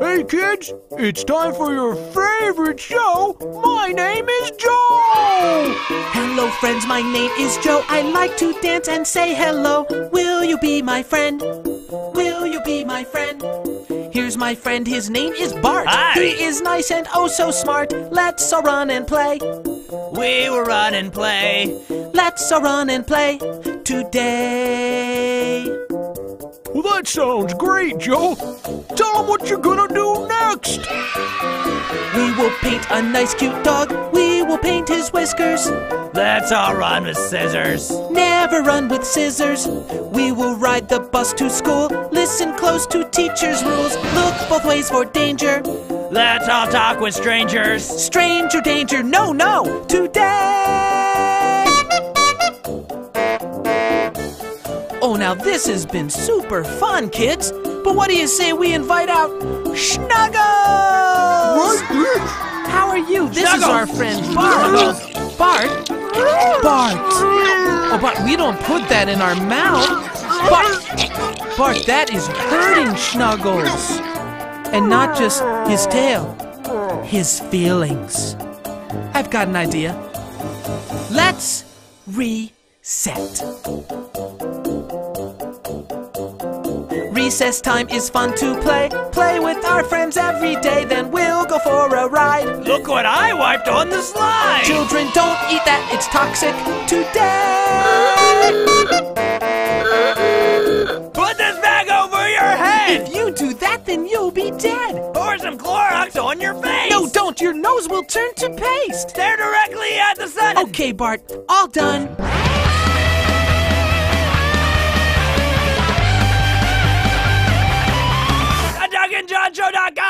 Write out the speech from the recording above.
Hey kids, it's time for your favorite show. My name is Joe. Hello friends, my name is Joe. I like to dance and say hello. Will you be my friend? Will you be my friend? Here's my friend, his name is Bart. Hi. He is nice and oh so smart. Let's all run and play. We will run and play. Let's all run and play today. Well, that sounds great, Joe. Tell them what you're gonna do next. We will paint a nice cute dog. We will paint his whiskers. Let's all run with scissors. Never run with scissors. We will ride the bus to school. Listen close to teacher's rules. Look both ways for danger. Let's all talk with strangers. Stranger danger, no, no, today! Oh, now this has been super fun, kids. But what do you say we invite out Snuggles? How are you? This is our friend Bart. Bart? Bart. Oh, Bart, we don't put that in our mouth. Bart, that is hurting Snuggles. And not just his tail, his feelings. I've got an idea. Let's reset. Recess time is fun to play. Play with our friends every day, then we'll go for a ride. Look what I wiped on the slide. Children, don't eat that, it's toxic today. Put this bag over your head. If you do that, then you'll be dead. Pour some Clorox on your face. No, don't, your nose will turn to paste. Stare directly at the sun. Okay, Bart, all done. DuckandJohnShow.com